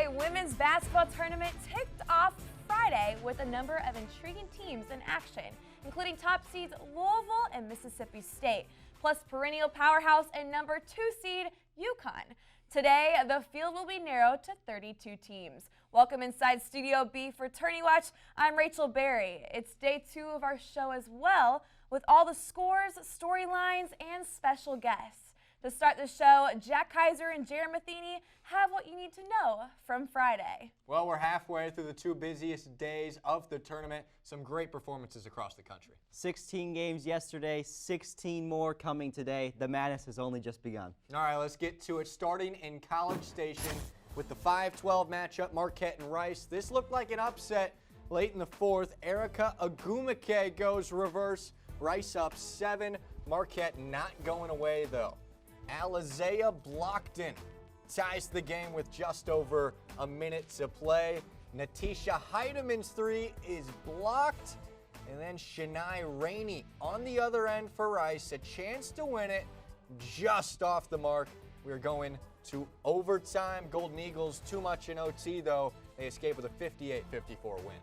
NCAA women's basketball tournament kicked off Friday with a number of intriguing teams in action, including top seeds Louisville and Mississippi State, plus perennial powerhouse and number 2 seed UConn. Today, the field will be narrowed to 32 teams. Welcome inside Studio B for TourneyWatch. I'm Rachel Berry. It's day 2 of our show as well, with all the scores, storylines, and special guests. To start the show, Jack Kaiser and Jared Matheny have what you need to know from Friday. Well, we're halfway through the 2 busiest days of the tournament. Some great performances across the country. 16 games yesterday, 16 more coming today. The madness has only just begun. All right, let's get to it. Starting in College Station with the 5-12 matchup, Marquette and Rice. This looked like an upset late in the 4th. Erica Agumake goes reverse. Rice up 7. Marquette not going away, though. Alizea Blockton ties the game with just over a minute to play. Natisha Heidemann's 3 is blocked. And then Shania Rainey on the other end for Rice. A chance to win it just off the mark. We're going to overtime. Golden Eagles too much in OT, though. They escape with a 58-54 win.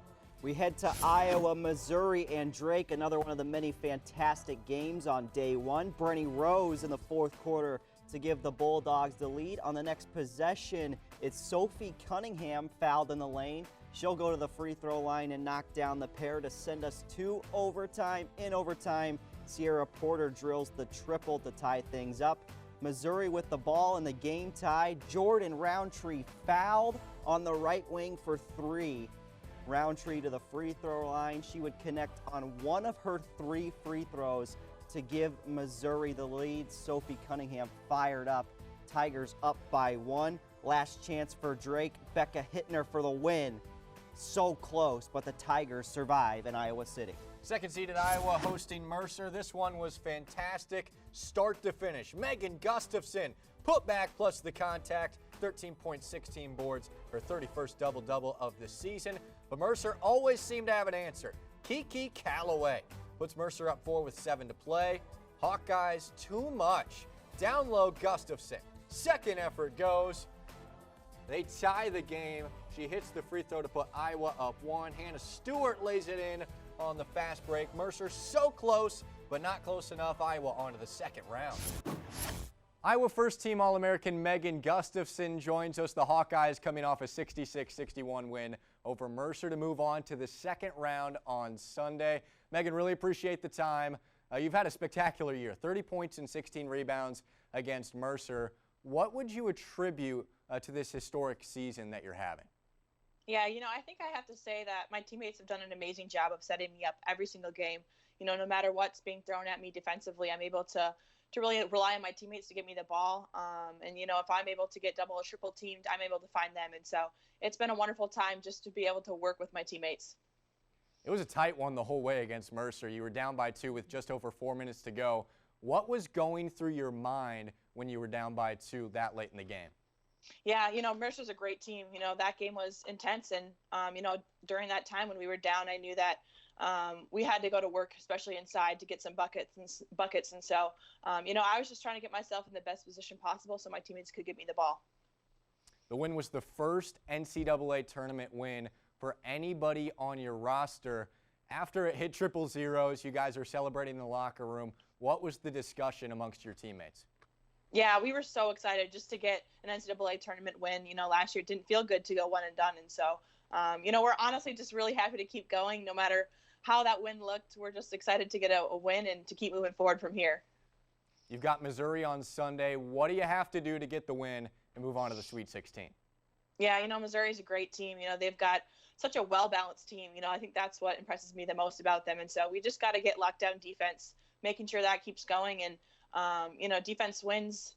We head to Iowa, Missouri, and Drake, another one of the many fantastic games on day 1. Brenny Rose in the 4th quarter to give the Bulldogs the lead. On the next possession, it's Sophie Cunningham fouled in the lane. She'll go to the free throw line and knock down the pair to send us to overtime. In overtime, Sierra Porter drills the triple to tie things up. Missouri with the ball in the game tie. Jordan Roundtree fouled on the right wing for 3. Roundtree to the free throw line. She would connect on one of her 3 free throws to give Missouri the lead. Sophie Cunningham fired up. Tigers up by 1. Last chance for Drake. Becca Hittner for the win. So close, but the Tigers survive in Iowa City. Second seeded Iowa hosting Mercer. This one was fantastic, start to finish. Megan Gustafson, put back plus the contact, 13.16 boards, her 31st double-double of the season. But Mercer always seemed to have an answer. Kiki Calloway puts Mercer up 4 with 7 to play. Hawkeyes too much. Down low, Gustafson. Second effort goes. They tie the game. She hits the free throw to put Iowa up 1. Hannah Stewart lays it in on the fast break. Mercer so close, but not close enough. Iowa on to the second round. Iowa first-team All-American Megan Gustafson joins us. The Hawkeyes coming off a 66-61 win over Mercer to move on to the second round on Sunday. Megan, really appreciate the time. You've had a spectacular year, 30 points and 16 rebounds against Mercer. What would you attribute to this historic season that you're having? Yeah, I think I have to say that my teammates have done an amazing job of setting me up every single game. No matter what's being thrown at me defensively, I'm able to really rely on my teammates to get me the ball. And if I'm able to get double or triple teamed, I'm able to find them. And so it's been a wonderful time just to be able to work with my teammates. It was a tight one the whole way against Mercer. You were down by 2 with just over 4 minutes to go. What was going through your mind when you were down by 2 that late in the game? Yeah, Mercer's a great team. That game was intense. And, during that time when we were down, I knew that we had to go to work, especially inside, to get some buckets. And so, I was just trying to get myself in the best position possible so my teammates could get me the ball. The win was the first NCAA tournament win for anybody on your roster. After it hit triple zeros, you guys are celebrating in the locker room. What was the discussion amongst your teammates? Yeah, we were so excited just to get an NCAA tournament win. Last year it didn't feel good to go one and done. And so, we're honestly just really happy to keep going no matter how that win looked. We're just excited to get a win and to keep moving forward from here. You've got Missouri on Sunday. What do you have to do to get the win and move on to the Sweet 16? Yeah, Missouri's a great team. They've got such a well-balanced team. I think that's what impresses me the most about them. And so we just got to get lockdown defense, making sure that keeps going. And, defense wins,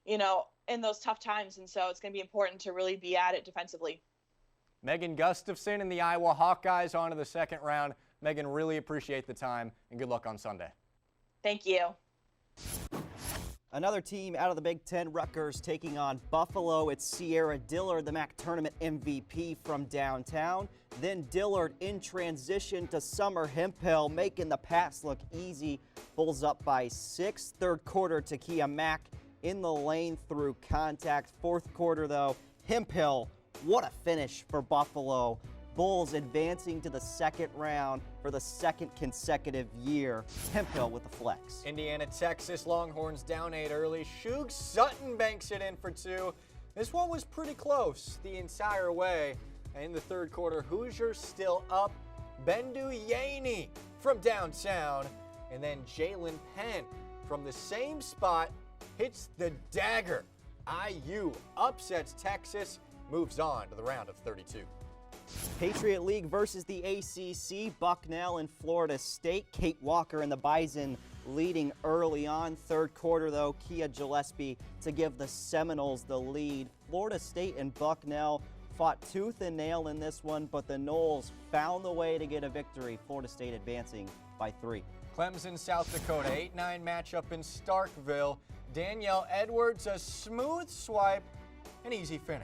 in those tough times. And so it's going to be important to really be at it defensively. Megan Gustafson and the Iowa Hawkeyes on to the second round. Megan, really appreciate the time, and good luck on Sunday. Thank you. Another team out of the Big Ten, Rutgers, taking on Buffalo. It's Sierra Dillard, the MAC tournament MVP from downtown. Then Dillard in transition to Summer Hemphill, making the pass look easy. Bulls up by 6. Third quarter, Takia Mack in the lane through contact. Fourth quarter, though, Hemphill What a finish for Buffalo. Bulls advancing to the second round for the second consecutive year. Hemphill with the flex. Indiana, Texas, Longhorns down 8 early. Shug Sutton banks it in for 2. This one was pretty close the entire way. In the third quarter, Hoosiers still up. Bendu Yaney from downtown. And then Jalen Penn from the same spot hits the dagger. IU upsets Texas, moves on to the round of 32. Patriot League versus the ACC, Bucknell and Florida State. Kate Walker and the Bison leading early on. Third quarter, though, Kia Gillespie to give the Seminoles the lead. Florida State and Bucknell fought tooth and nail in this one, but the Noles found the way to get a victory. Florida State advancing by 3. Clemson, South Dakota, 8-9 matchup in Starkville. Danielle Edwards, a smooth swipe, an easy finish.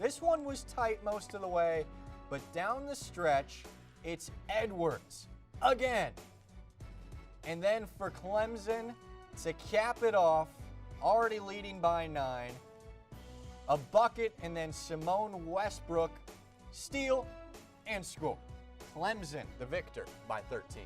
This one was tight most of the way, but down the stretch, it's Edwards again. And then for Clemson to cap it off, already leading by 9, a bucket, and then Simone Westbrook steal and score. Clemson the victor by 13.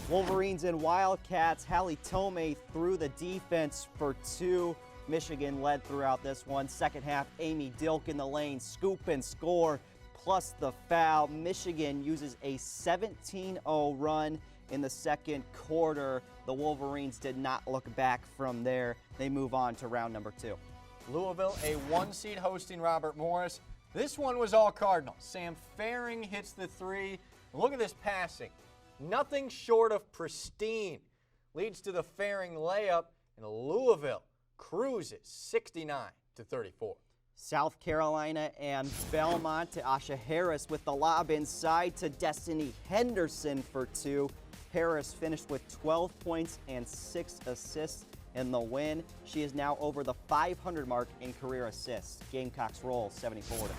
Wolverines and Wildcats, Hallie Tomei through the defense for 2. Michigan led throughout this one. Second half, Amy Dilk in the lane, scoop and score, plus the foul. Michigan uses a 17-0 run in the second quarter. The Wolverines did not look back from there. They move on to round number 2. Louisville, a 1-seed hosting Robert Morris. This one was all Cardinals. Sam Faring hits the 3. Look at this passing. Nothing short of pristine. Leads to the Faring layup, and Louisville cruises 69-34. South Carolina and Belmont to Asha Harris with the lob inside to Destiny Henderson for 2. Harris finished with 12 points and 6 assists in the win. She is now over the 500 mark in career assists. Gamecocks roll 74-52.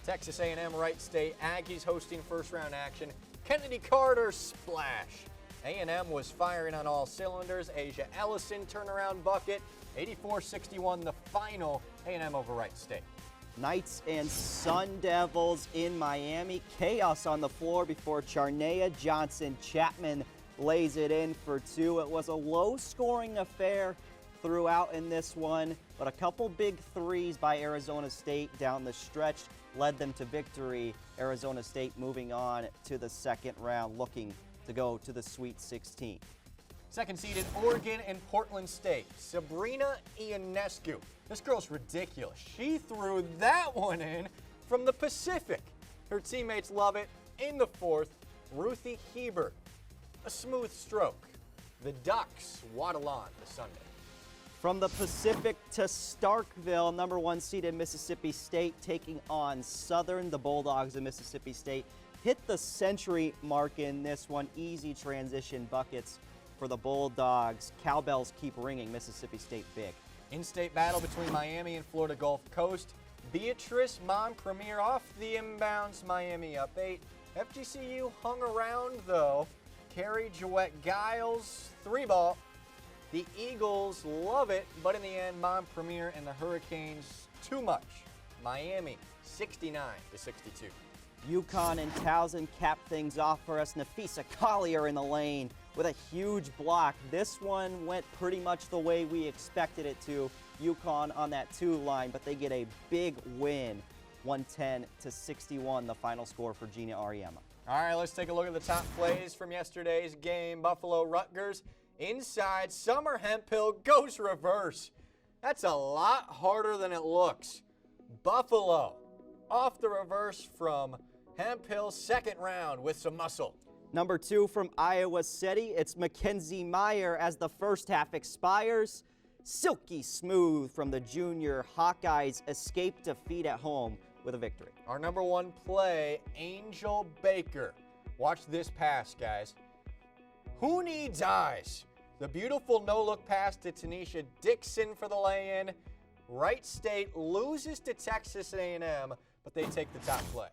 Texas A&M Wright State Aggies hosting first round action. Kennedy Carter splash. A&M was firing on all cylinders. Asia Ellison turnaround bucket. 84-61 the final. A&M over Wright State. Knights and Sun Devils in Miami. Chaos on the floor before Charnea Johnson-Chapman lays it in for 2. It was a low-scoring affair throughout in this one, but a couple big threes by Arizona State down the stretch led them to victory. Arizona State moving on to the second round, looking to go to the Sweet 16. Second-seeded Oregon and Portland State. Sabrina Ionescu. This girl's ridiculous. She threw that one in from the Pacific. Her teammates love it. In the fourth, Ruthie Hebert. A smooth stroke. The Ducks waddle on to Sunday. From the Pacific to Starkville, number 1 seeded Mississippi State taking on Southern. The Bulldogs of Mississippi State hit the century mark in this one. Easy transition buckets for the Bulldogs. Cowbells keep ringing. Mississippi State big. In-state battle between Miami and Florida Gulf Coast. Beatrice Montpremier off the inbounds. Miami up 8. FGCU hung around though. Carrie Jouette Giles, 3-ball. The Eagles love it, but in the end, Montpremier and the Hurricanes too much. Miami 69-62. UConn and Towson cap things off for us. Nafisa Collier in the lane with a huge block. This one went pretty much the way we expected it to. UConn on that 2 line, but they get a big win. 110-61, the final score for Gina Ariema. All right, let's take a look at the top plays from yesterday's game. Buffalo Rutgers inside. Summer Hemphill goes reverse. That's a lot harder than it looks. Buffalo off the reverse from Hemphill, second round with some muscle. Number 2 from Iowa City, it's Mackenzie Meyer as the first half expires. Silky smooth from the junior. Hawkeyes escape defeat at home with a victory. Our number 1 play, Angel Baker. Watch this pass, guys. Who needs eyes? The beautiful no-look pass to Tanisha Dixon for the lay-in. Wright State loses to Texas A&M, but they take the top play.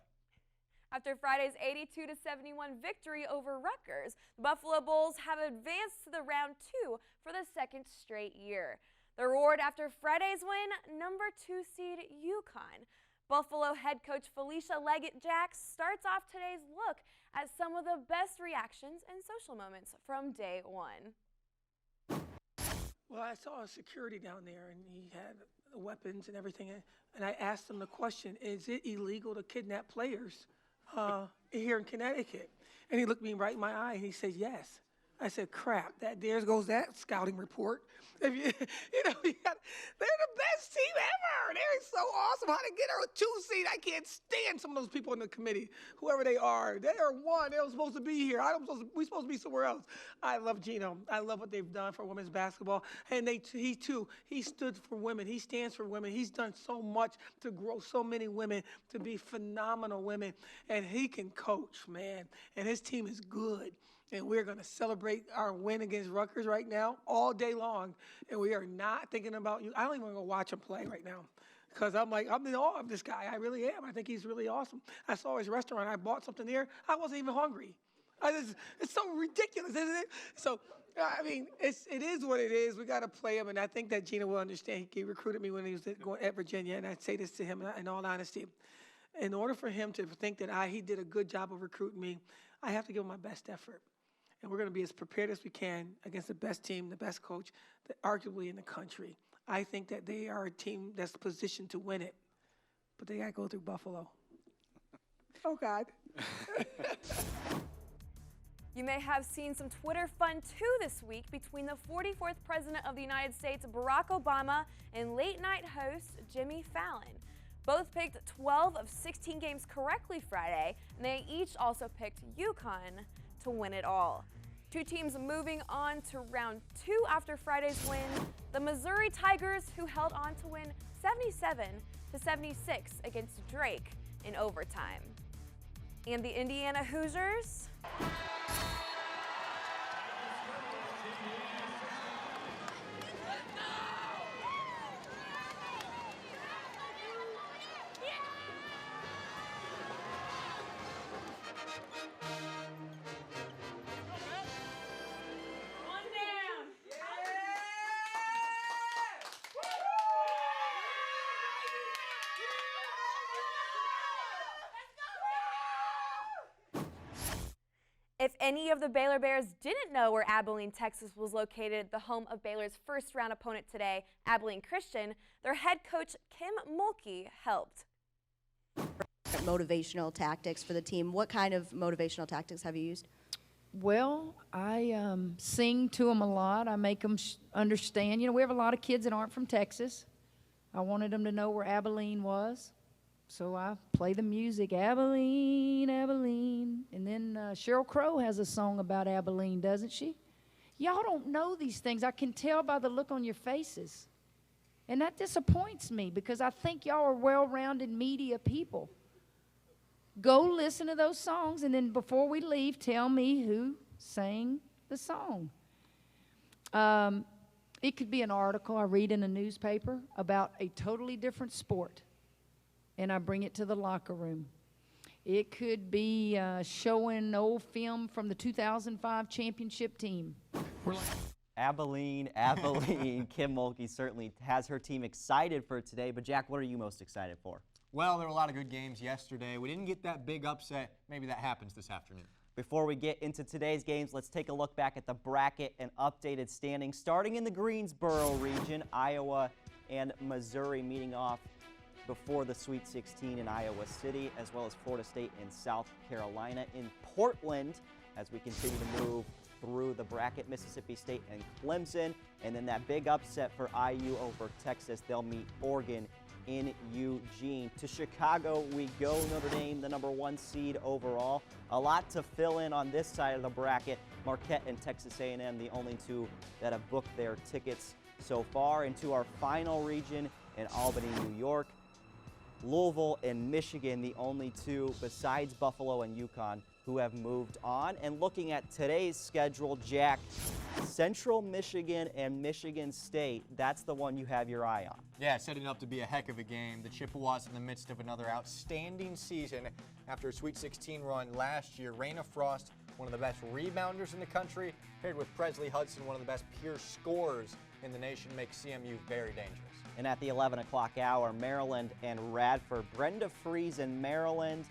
After Friday's 82-71 victory over Rutgers, the Buffalo Bulls have advanced to the round 2 for the second straight year. The reward after Friday's win, number 2 seed UConn. Buffalo head coach Felicia Leggett-Jacks starts off today's look at some of the best reactions and social moments from day one. Well, I saw security down there, and he had weapons and everything. And I asked him the question, is it illegal to kidnap players here in Connecticut? And he looked me right in my eye, and he said, yes. I said, crap, there goes that scouting report. If they're the best team ever. They're so awesome. How to get her a 2 seed. I can't stand some of those people in the committee, whoever they are. They are one. They were supposed to be here. We're supposed to be somewhere else. I love Gino. I love what they've done for women's basketball. And he stood for women. He stands for women. He's done so much to grow so many women to be phenomenal women. And he can coach, man. And his team is good. And we're going to celebrate our win against Rutgers right now all day long. And we are not thinking about you. I don't even want to go watch him play right now because I'm in awe of this guy. I really am. I think he's really awesome. I saw his restaurant. I bought something there. I wasn't even hungry. It's so ridiculous, isn't it? So, I mean, it is what it is. We got to play him. And I think that Gina will understand. He recruited me when he was going at Virginia. And I say this to him in all honesty. In order for him to think that he did a good job of recruiting me, I have to give him my best effort. And we're going to be as prepared as we can against the best team, the best coach, arguably in the country. I think that they are a team that's positioned to win it, but they got to go through Buffalo. Oh, God. You may have seen some Twitter fun too this week between the 44th President of the United States, Barack Obama, and late-night host Jimmy Fallon. Both picked 12 of 16 games correctly Friday, and they each also picked UConn to win it all. Two teams moving on to round 2 after Friday's win. The Missouri Tigers, who held on to win 77-76 against Drake in overtime. And the Indiana Hoosiers. If any of the Baylor Bears didn't know where Abilene, Texas was located, the home of Baylor's first-round opponent today, Abilene Christian, their head coach, Kim Mulkey, helped. Motivational tactics for the team. What kind of motivational tactics have you used? Well, I sing to them a lot. I make them understand. You know, we have a lot of kids that aren't from Texas. I wanted them to know where Abilene was. So I play the music, Abilene, Abilene. And then Sheryl Crow has a song about Abilene, doesn't she? Y'all don't know these things. I can tell by the look on your faces. And that disappoints me because I think y'all are well-rounded media people. Go listen to those songs, and then before we leave, tell me who sang the song. It could be an article I read in a newspaper about a totally different sport, and I bring it to the locker room. It could be showing old film from the 2005 championship team. Abilene. Kim Mulkey certainly has her team excited for today, but Jack, what are you most excited for? Well, there were a lot of good games yesterday. We didn't get that big upset. Maybe that happens this afternoon. Before we get into today's games, let's take a look back at the bracket and updated standings. Starting in the Greensboro region, Iowa and Missouri meeting off before the Sweet 16 in Iowa City, as well as Florida State and South Carolina. In Portland, as we continue to move through the bracket, Mississippi State and Clemson. And then that big upset for IU over Texas. They'll meet Oregon in Eugene. To Chicago we go. Notre Dame, the #1 seed overall. A lot to fill in on this side of the bracket. Marquette and Texas A&M, the only two that have booked their tickets so far. Into our final region in Albany, New York. Louisville and Michigan, the only two besides Buffalo and UConn who have moved on. And looking at today's schedule, Jack, Central Michigan and Michigan State, that's the one you have your eye on. Yeah, setting up to be a heck of a game. The Chippewas in the midst of another outstanding season after a Sweet 16 run last year. Raina Frost one of the best rebounders in the country, paired with Presley Hudson, one of the best pure scorers in the nation, makes CMU very dangerous. And at the 11 o'clock hour, Maryland and Radford. Brenda Freeze in Maryland,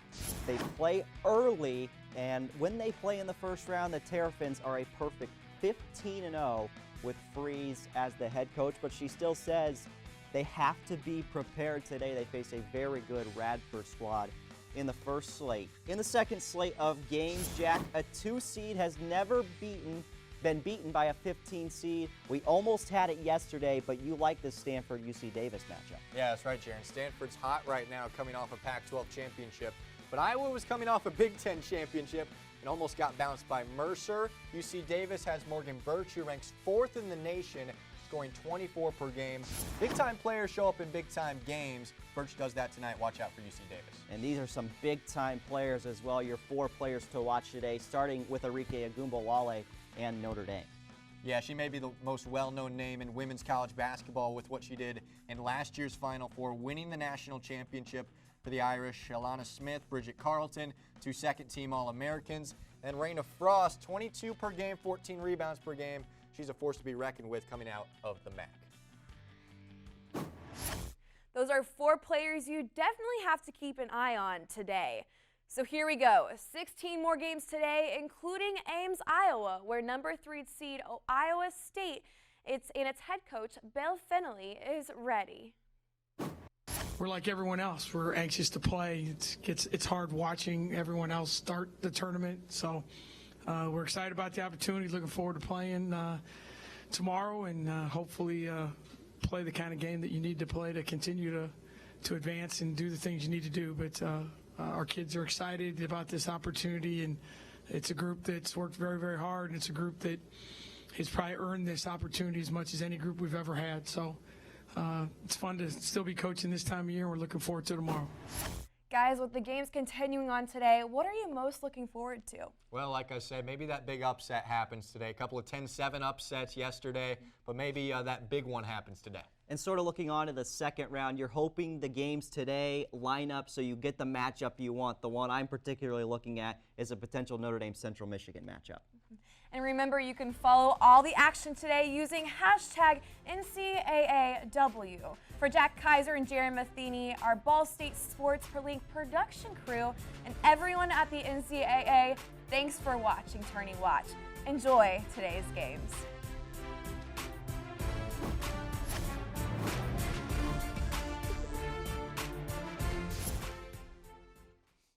they play early, and when they play in the first round, the Terrapins are a perfect 15-0 with Freeze as the head coach, but she still says they have to be prepared today. They face a very good Radford squad in the first slate. In the second slate of games, Jack, a 2 seed has never been beaten by a 15 seed. We almost had it yesterday, but you like this Stanford-UC Davis matchup. Yeah, that's right, Jaron. Stanford's hot right now, coming off a Pac-12 championship. But Iowa was coming off a Big Ten championship and almost got bounced by Mercer. UC Davis has Morgan Birch, who ranks 4th in the nation, scoring 24 per game. Big-time players show up in big-time games. Birch does that tonight. Watch out for UC Davis. And these are some big-time players as well. Your 4 players to watch today, starting with Arike Agumbawale and Notre Dame. Yeah, she may be the most well-known name in women's college basketball with what she did in last year's Final Four, winning the national championship for the Irish. Alana Smith, Bridget Carlton, 2 second-team All-Americans. And Raina Frost, 22 per game, 14 rebounds per game. She's a force to be reckoned with coming out of the MAC. Those are 4 players you definitely have to keep an eye on today. So here we go. 16 more games today, including Ames, Iowa, where number 3 seed Iowa State, its head coach, Bill Fennelly, is ready. We're like everyone else. We're anxious to play. It's hard watching everyone else start the tournament. So we're excited about the opportunity. Looking forward to playing tomorrow and hopefully play the kind of game that you need to play to continue to advance and do the things you need to do. But our kids are excited about this opportunity, and it's a group that's worked very, very hard, and it's a group that has probably earned this opportunity as much as any group we've ever had. So it's fun to still be coaching this time of year. We're looking forward to tomorrow. Guys, with the games continuing on today, what are you most looking forward to? Well, like I said, maybe that big upset happens today. A couple of 10-7 upsets yesterday, but maybe that big one happens today. And sort of looking on to the second round, you're hoping the games today line up so you get the matchup you want. The one I'm particularly looking at is a potential Notre Dame Central Michigan matchup. And remember, you can follow all the action today using hashtag NCAAW. For Jack Kaiser and Jaron Matheny, our Ball State Sports Per Link production crew, and everyone at the NCAA, thanks for watching TourneyWatch. Enjoy today's games.